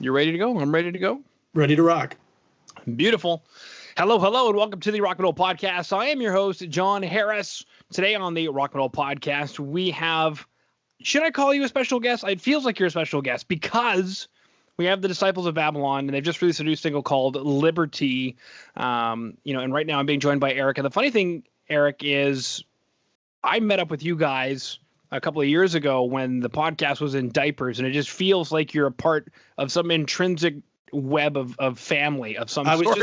You're ready to go? I'm ready to go. Ready to rock. Beautiful. Hello, and welcome to the Rock and Roll Podcast. I am your host, John Harris. Today on the Rock and Roll Podcast, we have, should I call you a special guest? It feels like you're a special guest because we have the Disciples of Babylon, and they've just released a new single called Liberty. And right now I'm being joined by Eric. And the funny thing, Eric, is I met up with you guys a couple of years ago when the podcast was in diapers, and it just feels like you're a part of some intrinsic web of family of some sort. I was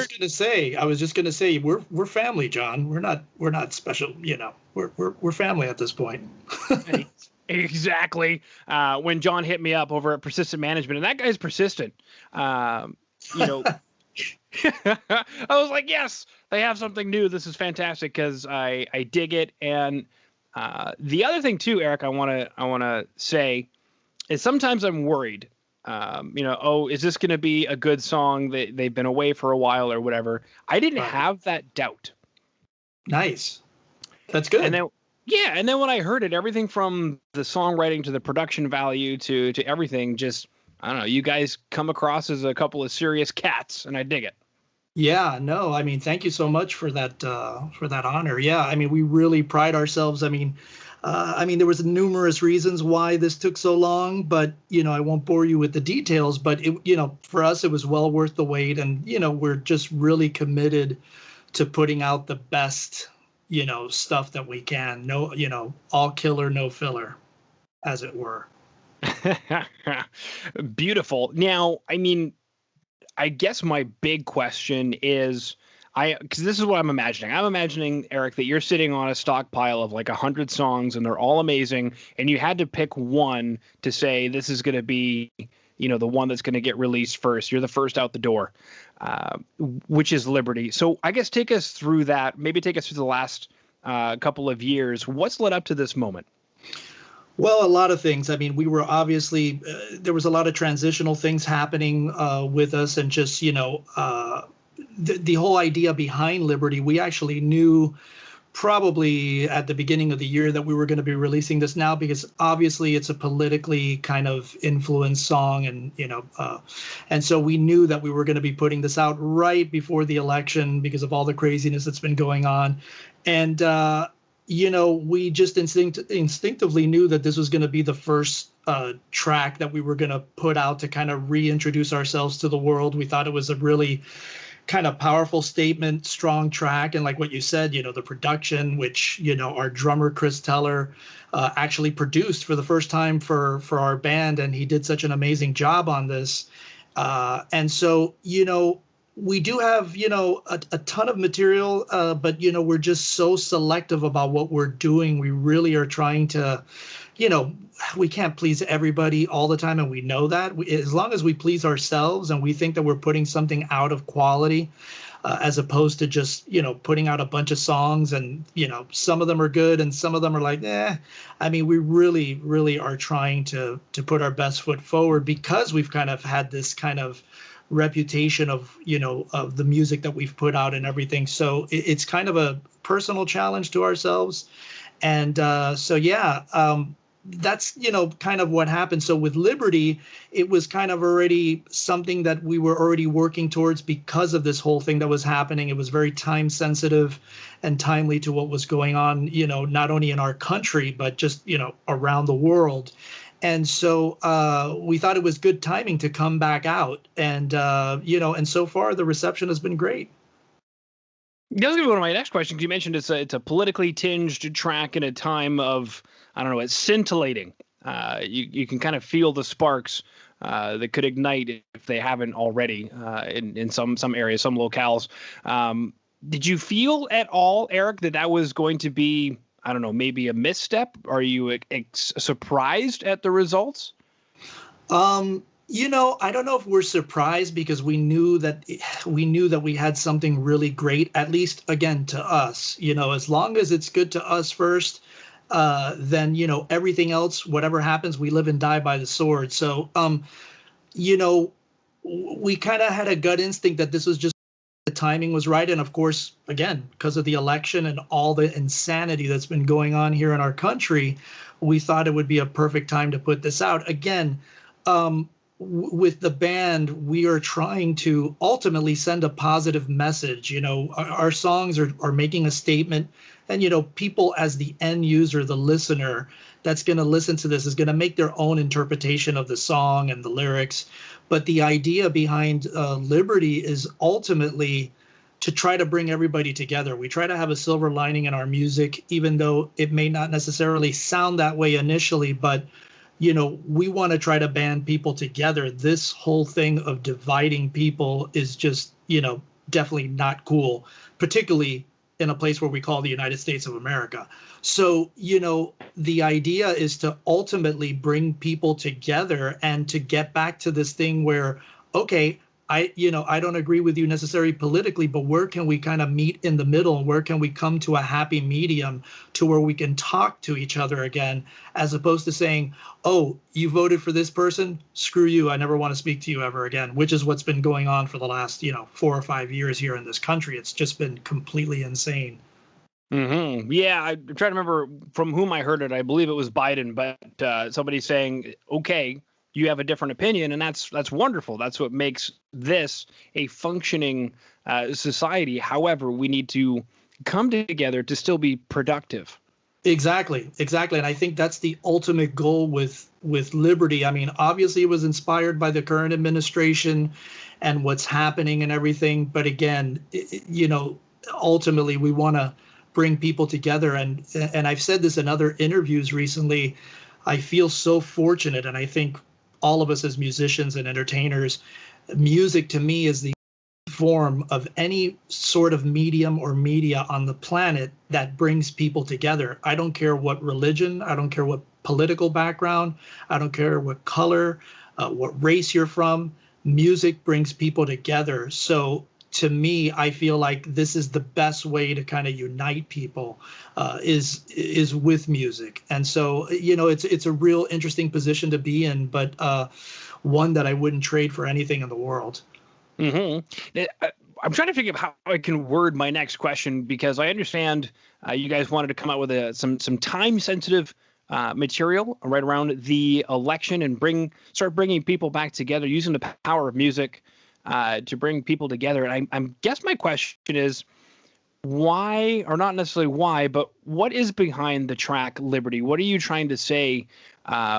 just gonna say we're family, John. We're not special, we're family at this point. Exactly. When John hit me up over at Persistent Management, and that guy's persistent, I was like, yes, they have something new. This is fantastic because I dig it. And the other thing too, Eric, I want to say is sometimes I'm worried. Is this going to be a good song? They've been away for a while or whatever. I didn't have that doubt. Nice. That's good. And then when I heard it, everything from the songwriting to the production value to everything, just, I don't know, you guys come across as a couple of serious cats, and I dig it. Yeah, no, I mean, thank you so much for that honor. Yeah, I mean, we really pride ourselves. I mean, there was numerous reasons why this took so long, but, I won't bore you with the details, but for us, it was well worth the wait. And, we're just really committed to putting out the best, stuff that we can. No, all killer, no filler, as it were. Beautiful. Now, I mean, I guess my big question is, because this is what I'm imagining. I'm imagining, Eric, that you're sitting on a stockpile of like 100 songs and they're all amazing, and you had to pick one to say this is going to be, the one that's going to get released first. You're the first out the door, which is Liberty. So I guess take us through that. Maybe take us through the last couple of years. What's led up to this moment? Well, a lot of things. I mean, we were obviously there was a lot of transitional things happening with us, and just the whole idea behind Liberty. We actually knew probably at the beginning of the year that we were going to be releasing this now, because obviously it's a politically kind of influenced song, and so we knew that we were going to be putting this out right before the election because of all the craziness that's been going on, and we just instinctively knew that this was going to be the first track that we were going to put out to kind of reintroduce ourselves to the world. We thought it was a really kind of powerful statement, strong track. And like what you said, the production, which, our drummer, Chris Teller, actually produced for the first time for our band. And he did such an amazing job on this. And so, we do have, a ton of material, but, we're just so selective about what we're doing. We really are trying to, we can't please everybody all the time. And we know that. As long as we please ourselves and we think that we're putting something out of quality, as opposed to just, putting out a bunch of songs and, some of them are good and some of them are like, I mean, we really, really are trying to put our best foot forward, because we've kind of had this kind of reputation of of the music that we've put out and everything. So it's kind of a personal challenge to ourselves, and that's kind of what happened. So with Liberty, it was kind of already something that we were already working towards because of this whole thing that was happening. It was very time sensitive and timely to what was going on, not only in our country but just around the world. And so we thought it was good timing to come back out. And, and so far the reception has been great. That was going to be one of my next questions. You mentioned it's a politically tinged track in a time of, I don't know, it's scintillating. You can kind of feel the sparks that could ignite if they haven't already in some areas, some locales. Did you feel at all, Eric, that was going to be, I don't know, maybe a misstep? Are you surprised at the results? I don't know if we're surprised, because we knew that we had something really great, at least, again, to us. As long as it's good to us first, then, everything else, whatever happens, we live and die by the sword. So, we kind of had a gut instinct that this was just, the timing was right. And of course, again, because of the election and all the insanity that's been going on here in our country, we thought it would be a perfect time to put this out. Again, with the band, we are trying to ultimately send a positive message. Our songs are making a statement, and people as the end user, the listener that's going to listen to this is going to make their own interpretation of the song and the lyrics. But the idea behind Liberty is ultimately to try to bring everybody together. We try to have a silver lining in our music, even though it may not necessarily sound that way initially, but we want to try to band people together. This whole thing of dividing people is just, definitely not cool, particularly in a place where we call the United States of America. So, the idea is to ultimately bring people together and to get back to this thing where, okay, I don't agree with you necessarily politically, but where can we kind of meet in the middle, and where can we come to a happy medium to where we can talk to each other again, as opposed to saying, oh, you voted for this person, screw you, I never want to speak to you ever again, which is what's been going on for the last 4 or 5 years here in this country. It's just been completely insane. Mm-hmm. Yeah, I'm trying to remember from whom I heard it. I believe it was Biden, but somebody saying, okay, you have a different opinion, and that's wonderful. That's what makes this a functioning society. However, we need to come together to still be productive. Exactly. And I think that's the ultimate goal with Liberty. I mean, obviously it was inspired by the current administration and what's happening and everything. But again, ultimately we want to bring people together. And I've said this in other interviews recently. I feel so fortunate, and I think all of us as musicians and entertainers, music to me is the form of any sort of medium or media on the planet that brings people together. I don't care what religion, I don't care what political background, I don't care what color, what race you're from. Music brings people together. So to me, I feel like this is the best way to kind of unite people, is with music. And so, it's a real interesting position to be in, but one that I wouldn't trade for anything in the world. Mm-hmm. I'm trying to figure out how I can word my next question, because I understand you guys wanted to come out with some time-sensitive material right around the election and start bringing people back together, using the power of music to bring people together. And I guess my question is, why, or not necessarily why, but what is behind the track Liberty? What are you trying to say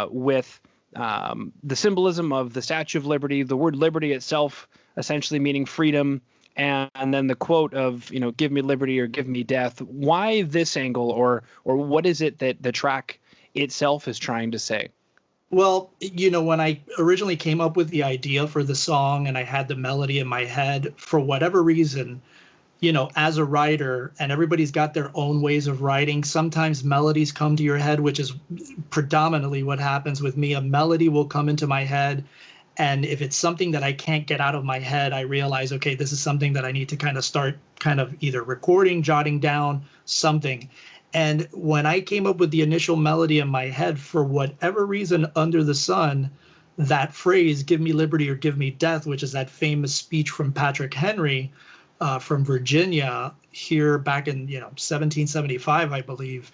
with the symbolism of the Statue of Liberty, the word liberty itself essentially meaning freedom, and then the quote of, give me liberty or give me death? Why this angle, or what is it that the track itself is trying to say? Well, when I originally came up with the idea for the song and I had the melody in my head, for whatever reason, as a writer, and everybody's got their own ways of writing, sometimes melodies come to your head, which is predominantly what happens with me. A melody will come into my head, and if it's something that I can't get out of my head, I realize, okay, this is something that I need to kind of start either recording, jotting down something. And when I came up with the initial melody in my head, for whatever reason under the sun, that phrase, give me liberty or give me death, which is that famous speech from Patrick Henry from Virginia here back in 1775, I believe.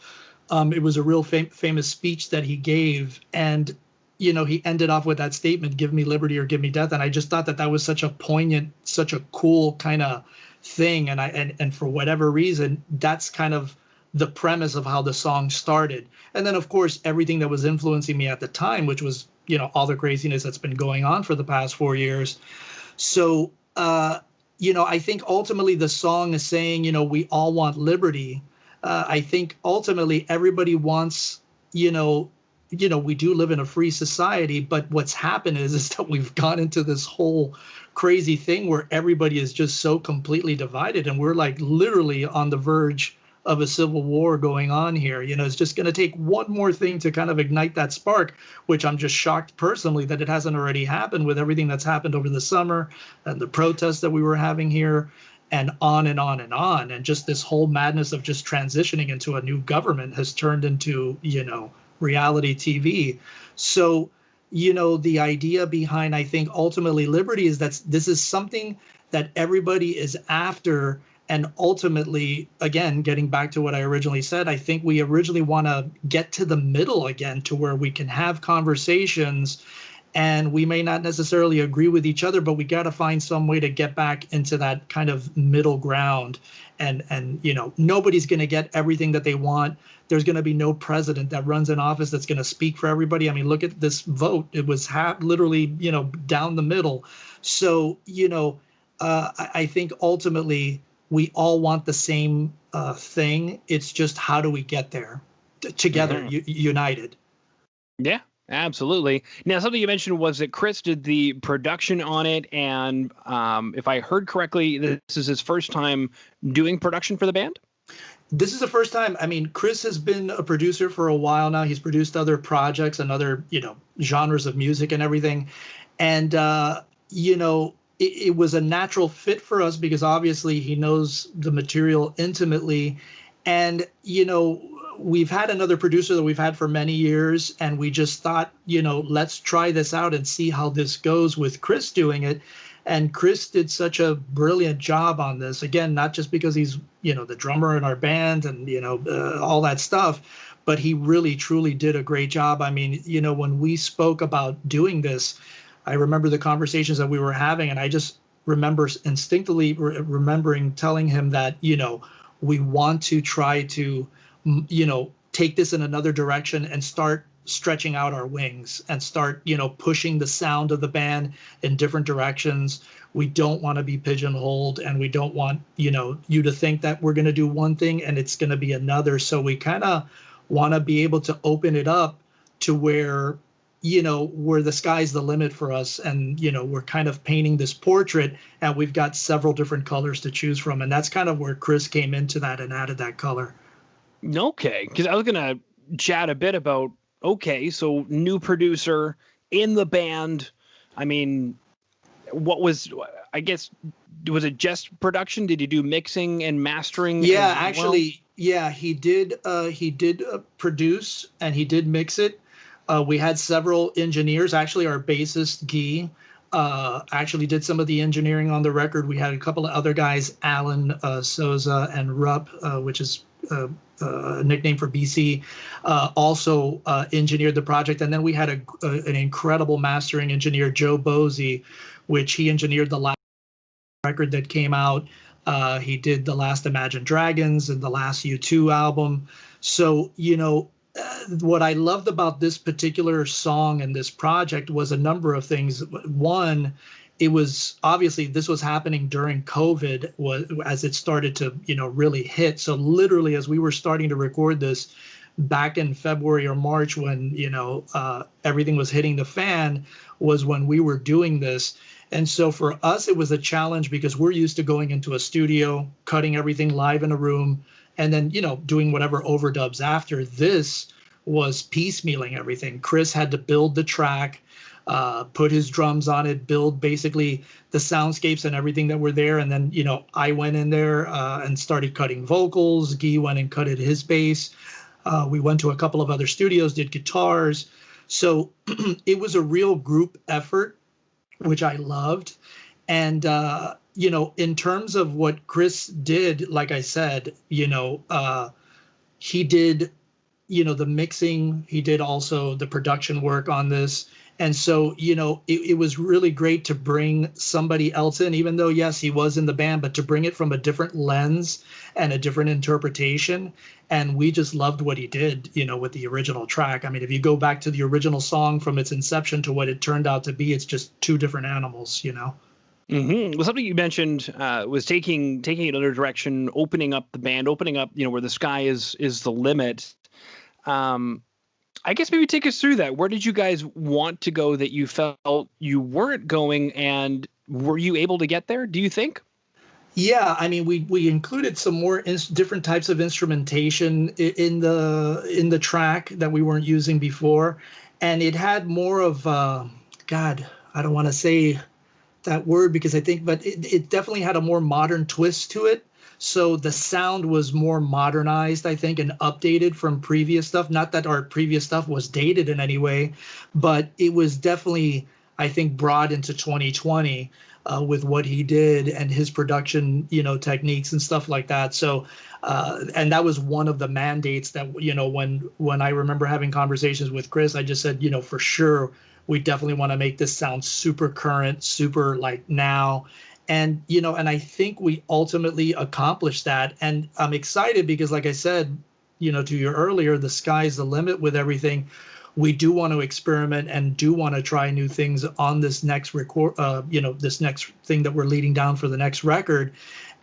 It was a real famous speech that he gave. And he ended off with that statement, give me liberty or give me death. And I just thought that was such a poignant, such a cool kind of thing. And for whatever reason, that's kind of the premise of how the song started. And then, of course, everything that was influencing me at the time, which was, all the craziness that's been going on for the past 4 years. So, I think ultimately the song is saying, we all want liberty. I think ultimately everybody wants, we do live in a free society, but what's happened is that we've gone into this whole crazy thing where everybody is just so completely divided, and we're like literally on the verge of a civil war going on here. It's just going to take one more thing to kind of ignite that spark, which I'm just shocked personally that it hasn't already happened with everything that's happened over the summer and the protests that we were having here, and on and on and on. And just this whole madness of just transitioning into a new government has turned into, reality TV. So, the idea behind, I think, ultimately liberty is that this is something that everybody is after. And ultimately, again, getting back to what I originally said, I think we originally want to get to the middle again, to where we can have conversations and we may not necessarily agree with each other, but we got to find some way to get back into that kind of middle ground. And nobody's going to get everything that they want. There's going to be no president that runs an office that's going to speak for everybody. I mean, look at this vote. It was literally, down the middle. So, I think ultimately we all want the same thing. It's just how do we get there together, united? Yeah, absolutely. Now, something you mentioned was that Chris did the production on it, and if I heard correctly, this is his first time doing production for the band? This is the first time. I mean, Chris has been a producer for a while now. He's produced other projects and other, genres of music and everything. And, it was a natural fit for us because obviously he knows the material intimately. And, we've had another producer that we've had for many years, and we just thought, let's try this out and see how this goes with Chris doing it. And Chris did such a brilliant job on this. Again, not just because he's, the drummer in our band and, all that stuff, but he really, truly did a great job. I mean, when we spoke about doing this, I remember the conversations that we were having, and I just remember instinctively remembering telling him that, we want to try to, take this in another direction and start stretching out our wings and start, pushing the sound of the band in different directions. We don't want to be pigeonholed, and we don't want, you to think that we're going to do one thing and it's going to be another. So we kind of want to be able to open it up to where, where the sky's the limit for us. And, we're kind of painting this portrait, and we've got several different colors to choose from. And that's kind of where Chris came into that and added that color. Okay, because I was going to chat a bit about, so new producer in the band. I mean, was it just production? Did he do mixing and mastering? Yeah, actually, yeah, he did produce, and he did mix it. We had several engineers. Actually, our bassist, Guy, actually did some of the engineering on the record. We had a couple of other guys, Alan Souza and Rupp, which is a nickname for BC, also engineered the project. And then we had an incredible mastering engineer, Joe Bosey, which he engineered the last record that came out. He did the last Imagine Dragons and the last U2 album. So, what I loved about this particular song and this project was a number of things. One, it was obviously this was happening during COVID as it started to, really hit. So literally as we were starting to record this back in February or March when, everything was hitting the fan was when we were doing this. And so for us, it was a challenge because we're used to going into a studio, cutting everything live in a room, and then, doing whatever overdubs after. This was piecemealing everything. Chris had to build the track, put his drums on it, build basically the soundscapes and everything that were there. And then, I went in there and started cutting vocals. Guy went and cutted his bass. We went to a couple of other studios, did guitars. So it was a real group effort, which I loved. And, in terms of what Chris did, like I said, he did, the mixing, he did also the production work on this. And so, it was really great to bring somebody else in, even though, yes, he was in the band, but to bring it from a different lens and a different interpretation. And we just loved what he did, with the original track. I mean, if you go back to the original song from its inception to what it turned out to be, it's just two different animals, Mm-hmm. Well, something you mentioned was taking another direction, opening up the band, opening up, where the sky is the limit. I guess maybe take us through that. Where did you guys want to go that you felt you weren't going, and were you able to get there, do you think? Yeah, I mean, we included some more different types of instrumentation in the track that we weren't using before, and it had more of God, I don't want to say that word because I think, but it definitely had a more modern twist to it. So the sound was more modernized, I think, and updated from previous stuff. Not that our previous stuff was dated in any way, but it was definitely, I think, brought into 2020 with what he did and his production, techniques and stuff like that. So, and that was one of the mandates that, when I remember having conversations with Chris, I just said, for sure, We definitely want to make this sound super current, super like now. And, you know, and I think we ultimately accomplished that. And I'm excited because, like I said, you know, to you earlier, the sky's the limit with everything. We do want to experiment and do want to try new things on this next record, you know, this next thing that we're leading down for the next record.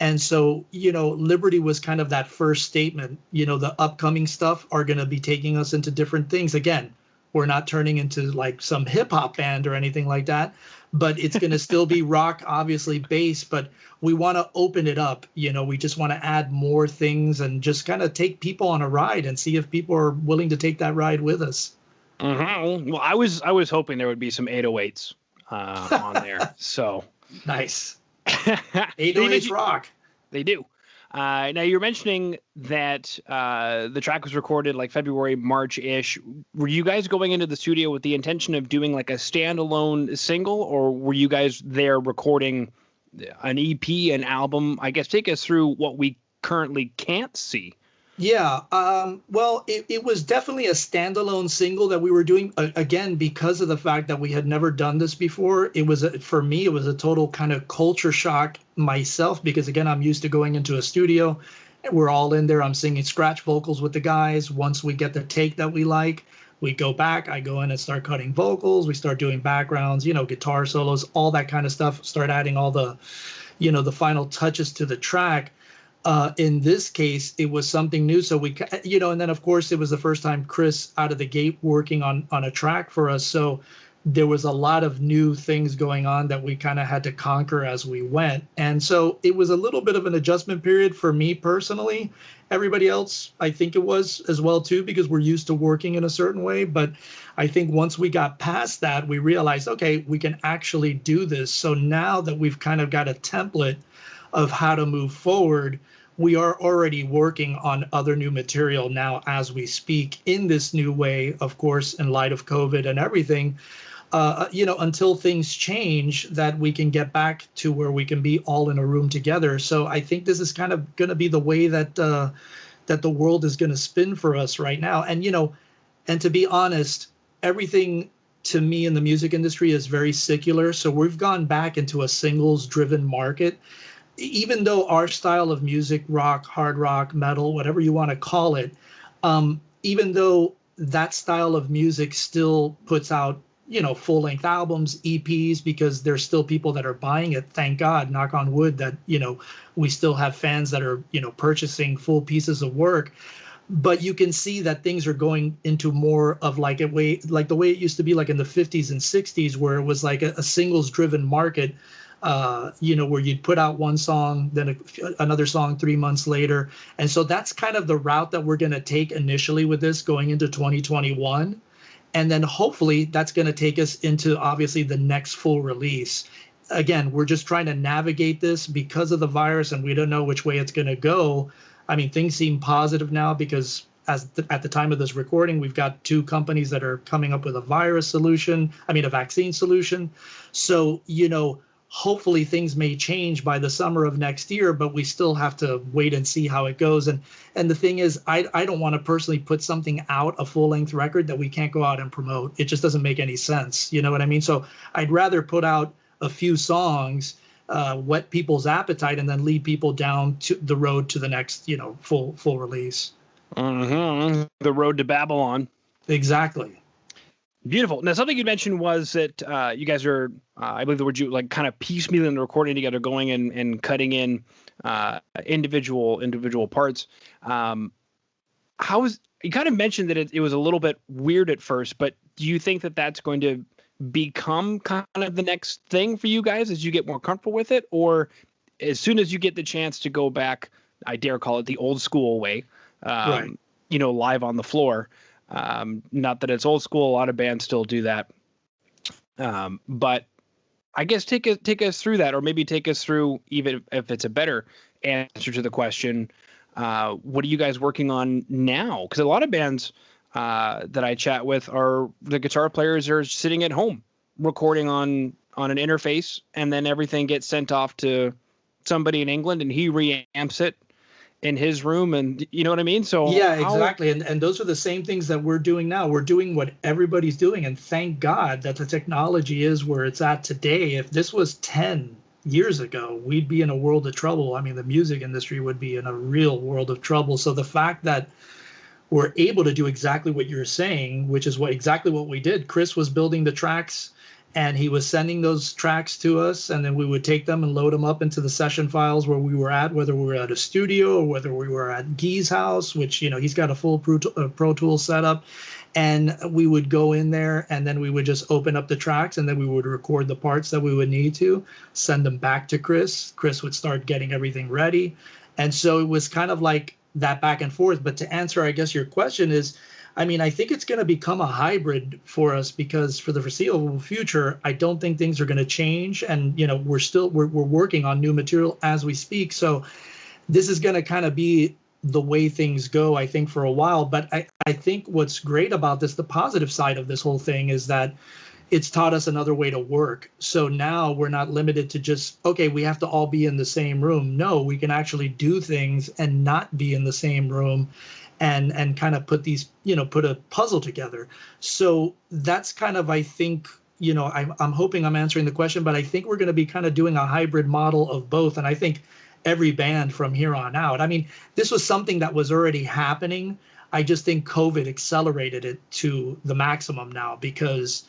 And so, you know, Liberty was kind of that first statement. You know, the upcoming stuff are going to be taking us into different things. Again, we're not turning into like some hip hop band or anything like that, but it's going to still be rock, obviously bass, but we want to open it up. You know, we just want to add more things and just kind of take people on a ride and see if people are willing to take that ride with us. Mm-hmm. Well, I was hoping there would be some 808s on there. So nice. 808s rock. They do. Now you're mentioning that the track was recorded like February, March-ish. Were you guys going into the studio with the intention of doing like a standalone single, or were you guys there recording an EP, an album? I guess take us through what we currently can't see. Yeah, well, it was definitely a standalone single that we were doing, again, because of the fact that we had never done this before. It was, for me, it was a total kind of culture shock myself, because, again, I'm used to going into a studio. We're all in there. I'm singing scratch vocals with the guys. Once we get the take that we like, we go back. I go in and start cutting vocals. We start doing backgrounds, you know, guitar solos, all that kind of stuff. Start adding all the, you know, the final touches to the track. In this case, it was something new. So we, you know, and then of course it was the first time Chris out of the gate working on a track for us. So there was a lot of new things going on that we kind of had to conquer as we went. And so it was a little bit of an adjustment period for me personally. Everybody else, I think it was as well too, because we're used to working in a certain way. But I think once we got past that, we realized, okay, we can actually do this. So now that we've kind of got a template of how to move forward, we are already working on other new material now as we speak in this new way, of course, in light of COVID and everything, you know, until things change, that we can get back to where we can be all in a room together. So I think this is kind of going to be the way that that the world is going to spin for us right now. And, you know, and to be honest, everything to me in the music industry is very secular. So we've gone back into a singles driven market. Even though our style of music, rock, hard rock, metal, whatever you want to call it, even though that style of music still puts out, you know, full-length albums, EPs, because there's still people that are buying it. Thank God, knock on wood, that, you know, we still have fans that are, you know, purchasing full pieces of work. But you can see that things are going into more of like a way, like the way it used to be like in the 50s and 60s, where it was like a singles-driven market. You know, where you'd put out one song, then another song 3 months later. And so that's kind of the route that we're going to take initially with this going into 2021. And then hopefully that's going to take us into obviously the next full release. Again, we're just trying to navigate this because of the virus, and we don't know which way it's going to go. I mean, things seem positive now because at the time of this recording, we've got 2 companies that are coming up with a vaccine solution. So, you know, hopefully things may change by the summer of next year, but we still have to wait and see how it goes. And the thing is, I don't want to personally put something out, a full-length record, that we can't go out and promote. It just doesn't make any sense. You know what I mean? So I'd rather put out a few songs, whet people's appetite, and then lead people down to the road to the next, you know, full release. Mm-hmm. The road to Babylon. Exactly. Beautiful. Now, something you mentioned was that you guys are, I believe the word you like, kind of piecemealing the recording together, going and cutting in individual parts. You kind of mentioned that it was a little bit weird at first, but do you think that that's going to become kind of the next thing for you guys as you get more comfortable with it? Or as soon as you get the chance to go back, I dare call it the old school way, right, you know, live on the floor? Not that it's old school, a lot of bands still do that. But I guess take us through that, or maybe take us through, even if it's a better answer to the question, what are you guys working on now? Because a lot of bands that I chat with, are the guitar players are sitting at home recording on an interface, and then everything gets sent off to somebody in England and he reamps it, in his room, and you know what I mean? So yeah, exactly. And those are the same things that we're doing now. We're doing what everybody's doing. And thank God that the technology is where it's at today. If this was 10 years ago, we'd be in a world of trouble. I mean, the music industry would be in a real world of trouble. So the fact that we're able to do exactly what you're saying, which is exactly what we did. Chris was building the tracks and he was sending those tracks to us, and then we would take them and load them up into the session files where we were at, whether we were at a studio or whether we were at Guy's house, which, you know, he's got a full Pro Tool setup. And we would go in there and then we would just open up the tracks and then we would record the parts that we would need to, send them back to Chris. Chris would start getting everything ready. And so it was kind of like that back and forth. But to answer, I guess, your question is, I mean, I think it's going to become a hybrid for us, because for the foreseeable future, I don't think things are going to change. And, you know, we're working on new material as we speak. So this is going to kind of be the way things go, I think, for a while. But I think what's great about this, the positive side of this whole thing, is that it's taught us another way to work. So now we're not limited to just, okay, we have to all be in the same room. No, we can actually do things and not be in the same room, and kind of put these, you know, put a puzzle together. So that's kind of, I think, you know, I'm hoping I'm answering the question, but I think we're going to be kind of doing a hybrid model of both. And I think every band from here on out, I mean, this was something that was already happening. I just think COVID accelerated it to the maximum now, because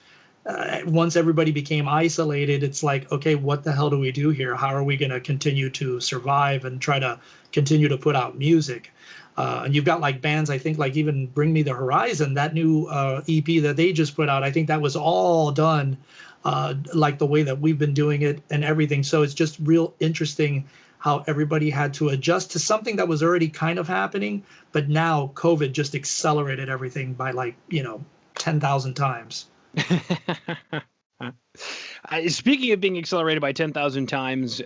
once everybody became isolated, it's like, okay, what the hell do we do here? How are we going to continue to survive and try to continue to put out music? And you've got like bands, I think, like even Bring Me the Horizon, that new EP that they just put out. I think that was all done like the way that we've been doing it and everything. So it's just real interesting how everybody had to adjust to something that was already kind of happening. But now COVID just accelerated everything by, like, you know, 10,000 times. Speaking of being accelerated by 10,000 times,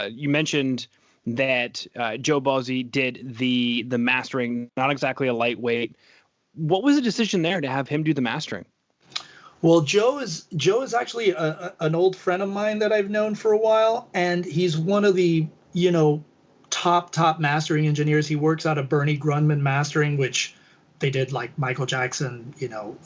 you mentioned that Joe Bozzi did the mastering, not exactly a lightweight. What was the decision there to have him do the mastering? Well, Joe is actually an old friend of mine that I've known for a while, and he's one of the, you know, top mastering engineers. He works out of Bernie Grundman Mastering, which they did like Michael Jackson, you know,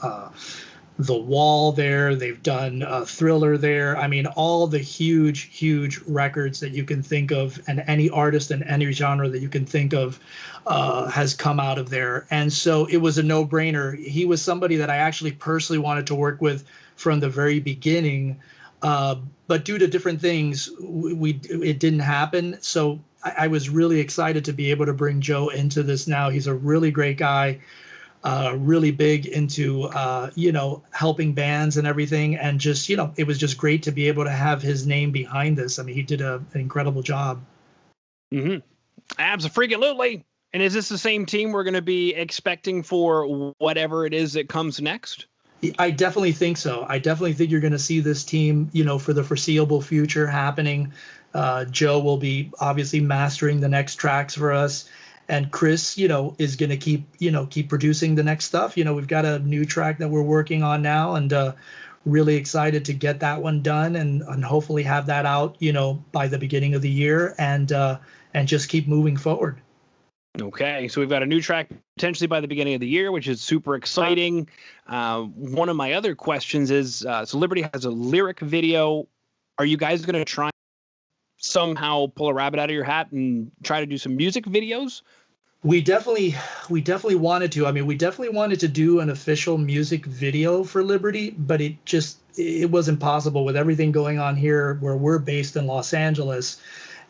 The Wall there. They've done Thriller there. I mean, all the huge records that you can think of, and any artist in any genre that you can think of has come out of there. And so it was a no-brainer. He was somebody that I actually personally wanted to work with from the very beginning. But due to different things, it didn't happen. So I was really excited to be able to bring Joe into this now. He's a really great guy. Really big into, you know, helping bands and everything. And just, you know, it was just great to be able to have his name behind this. I mean, he did an incredible job. Mm-hmm. Abso-freaking-lutely. And is this the same team we're going to be expecting for whatever it is that comes next? I definitely think so. I definitely think you're going to see this team, you know, for the foreseeable future happening. Joe will be obviously mastering the next tracks for us. And Chris, you know, is going to keep producing the next stuff. You know, we've got a new track that we're working on now, and really excited to get that one done and hopefully have that out, you know, by the beginning of the year, and just keep moving forward. Okay, so we've got a new track potentially by the beginning of the year, which is super exciting. One of my other questions is, so Liberty has a lyric video. Are you guys going to try somehow pull a rabbit out of your hat and try to do some music videos? We definitely wanted to. I mean, we definitely wanted to do an official music video for Liberty, but it wasn't possible with everything going on here where we're based in Los Angeles.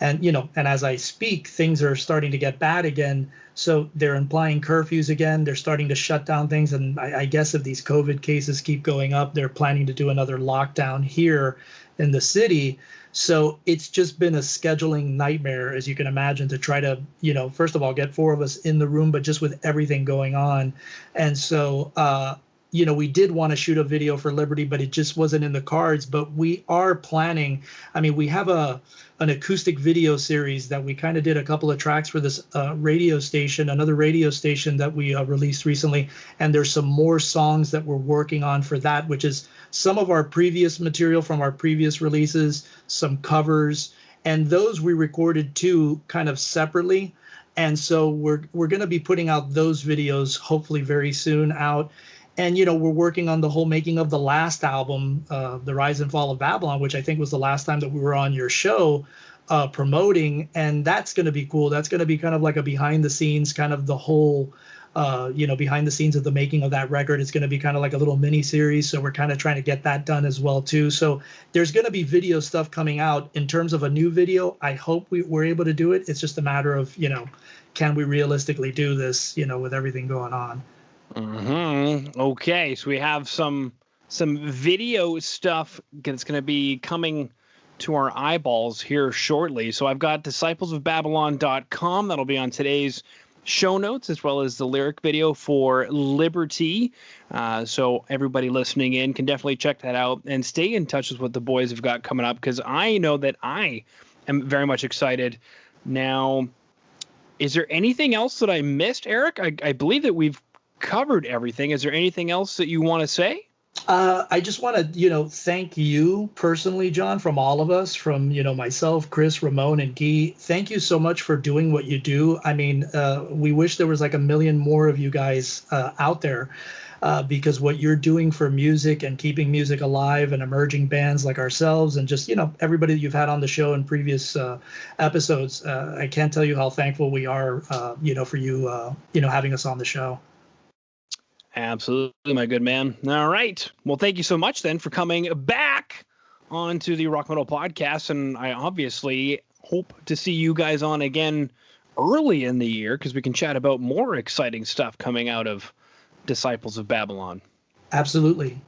And, you know, and as I speak, things are starting to get bad again. So they're implying curfews again. They're starting to shut down things. And I guess if these COVID cases keep going up, they're planning to do another lockdown here in the city. So it's just been a scheduling nightmare, as you can imagine, to try to, you know, first of all, get 4 of us in the room, but just with everything going on. And so, you know, we did want to shoot a video for Liberty, but it just wasn't in the cards. But we are planning. I mean, we have an acoustic video series that we kind of did a couple of tracks for this radio station, another radio station that we released recently. And there's some more songs that we're working on for that, which is some of our previous material from our previous releases, some covers, and those we recorded too kind of separately. And so we're going to be putting out those videos hopefully very soon out. And, we're working on the whole making of the last album, The Rise and Fall of Babylon, which I think was the last time that we were on your show promoting. And that's going to be cool. That's going to be kind of like a behind the scenes, kind of the whole, behind the scenes of the making of that record. It's going to be kind of like a little mini series. So we're kind of trying to get that done as well, too. So there's going to be video stuff coming out. In terms of a new video, I hope we're able to do it. It's just a matter of, can we realistically do this, with everything going on? Okay, so we have some video stuff that's going to be coming to our eyeballs here shortly. So I've got disciplesofbabylon.com. That'll be on today's show notes, as well as the lyric video for Liberty. So everybody listening in can definitely check that out and stay in touch with what the boys have got coming up, because I know that I am very much excited. Now, is there anything else that I missed, Eric? I believe that we've covered everything. Is there anything else that you want to say? I just want to, thank you personally, John, from all of us, from, myself, Chris, Ramon, and Guy. Thank you so much for doing what you do. I mean, we wish there was like a million more of you guys out there, because what you're doing for music and keeping music alive and emerging bands like ourselves and just, everybody that you've had on the show in previous episodes, I can't tell you how thankful we are, for you, having us on the show. Absolutely, my good man. All right. Well, thank you so much then for coming back onto the Rock Metal Podcast. And I obviously hope to see you guys on again early in the year, because we can chat about more exciting stuff coming out of Disciples of Babylon. Absolutely.